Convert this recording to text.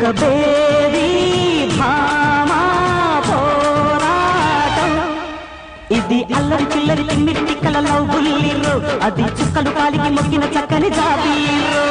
ఒక బేబీ భామా పోరాటం ఇది అల్లరి చిల్లరి తిమ్మిటి కలలో బుల్లిరు అది చుక్కలు కాలికి మొక్కిన చక్కని జాబీరు